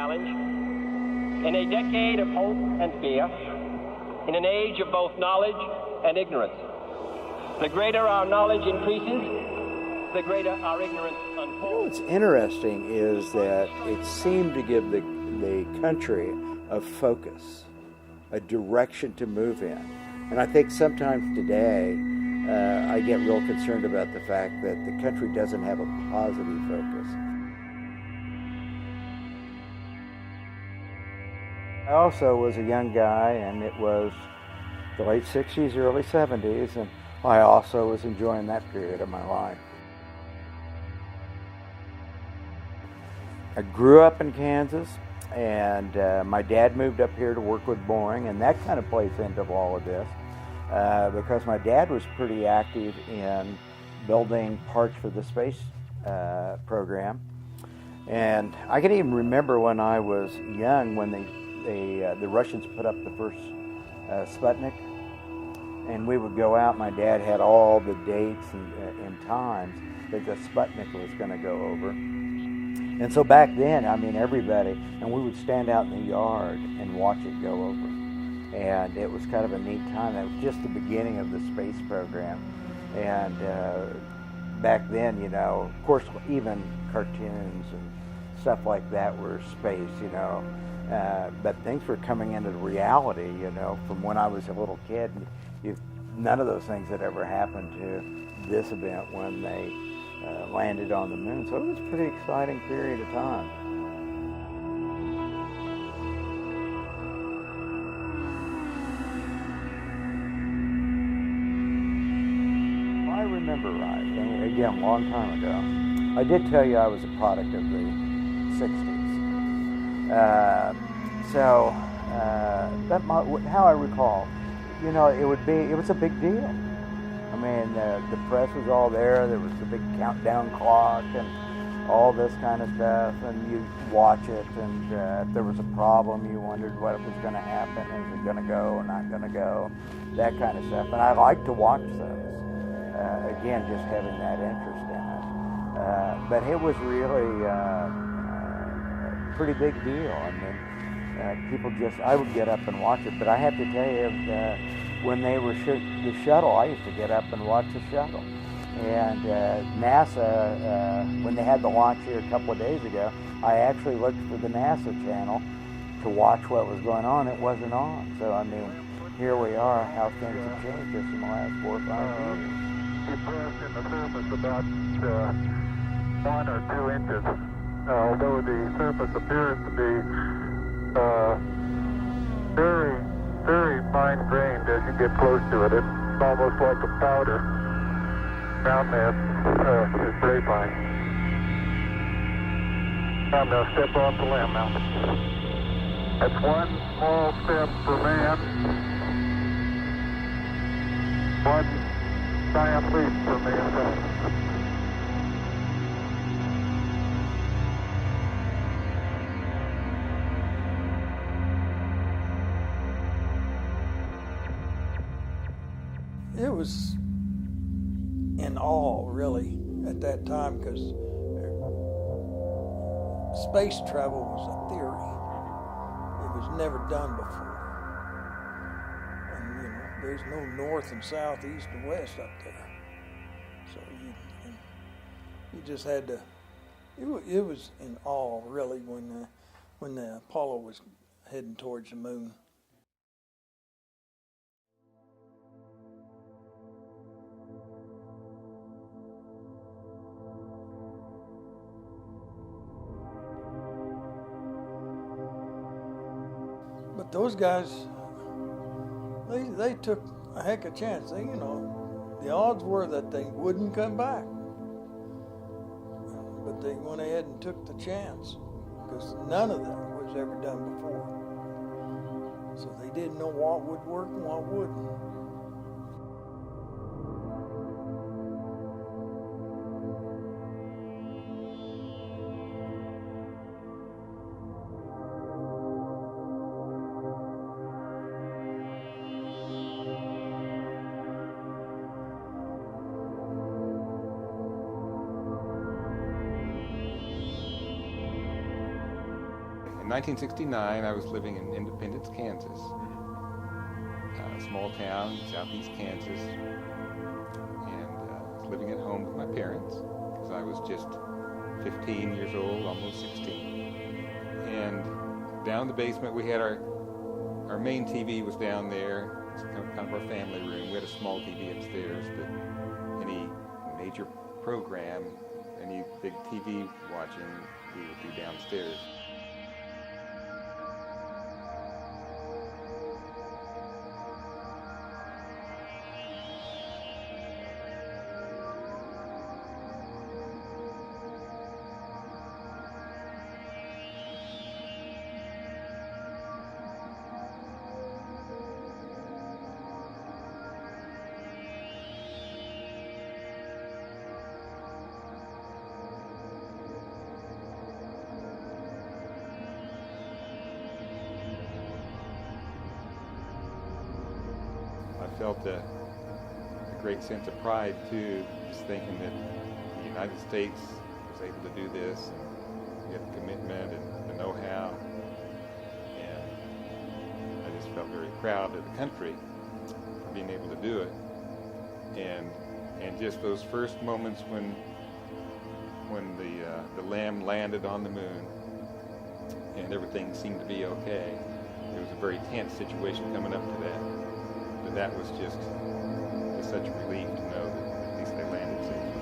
challenge, in a decade of hope and fear, in an age of both knowledge and ignorance. The greater our knowledge increases, the greater our ignorance unfolds. What's interesting is that it seemed to give the country a focus, a direction to move in. And I think sometimes today I get real concerned about the fact that the country doesn't have a positive focus. I also was a young guy, and it was the late 60s, early 70s, and I also was enjoying that period of my life. I grew up in Kansas, and my dad moved up here to work with boring, and that kind of plays into all of this because my dad was pretty active in building parts for the space program. And I can even remember when I was young when the Russians put up the first Sputnik, and we would go out. My dad had all the dates and times that the Sputnik was going to go over. And so back then, I mean, everybody, and we would stand out in the yard and watch it go over. And it was kind of a neat time. That was just the beginning of the space program. And back then, you know, of course, even cartoons and stuff like that were space, you know. But things were coming into reality, you know, from when I was a little kid. None of those things had ever happened to this event when they landed on the moon. So it was a pretty exciting period of time. If I remember right, and again, a long time ago, I did tell you I was a product of the 60s. How I recall, you know, it was a big deal. I mean, the press was all there. There was the big countdown clock and all this kind of stuff, and you watch it, and if there was a problem, you wondered what was going to happen. Is it going to go or not going to go? That kind of stuff. And I like to watch those. Again, just having that interest in it. But it was really a pretty big deal. I mean, I would get up and watch it. But I have to tell you, when they were shooting the shuttle, I used to get up and watch the shuttle. And NASA, when they had the launch here a couple of days ago, I actually looked for the NASA channel to watch what was going on. It wasn't on. So, I mean, here we are, how things have changed just in the last 4 or 5 years. Depressed in the surface about 1 or 2 inches, although the surface appears to be very, very fine-grained as you get close to it. It's almost like a powder. Ground mass is very fine. I'm going to step off the limb now. That's one small step for man, one giant leap for mankind. It was in awe, really, at that time, because space travel was a theory. It was never done before. And, you know, there's no north and south, east and west up there. So you just had to, it was in awe, really, when the Apollo was heading towards the moon. But those guys, they took a heck of a chance. They, you know, the odds were that they wouldn't come back. But they went ahead and took the chance because none of that was ever done before. So they didn't know what would work and what wouldn't. In 1969, I was living in Independence, Kansas, a small town, southeast Kansas, and I was living at home with my parents because I was just 15 years old, almost 16. And down in the basement, we had our main TV was down there. It's kind of our family room. We had a small TV upstairs, but any major program, any big TV watching, we would do downstairs. I felt a great sense of pride too, just thinking that the United States was able to do this, and we had the commitment and the know-how, and I just felt very proud of the country for being able to do it. And just those first moments when the LAM landed on the moon and everything seemed to be okay, it was a very tense situation coming up to that. But that was just such a relief to know that at least they landed safely.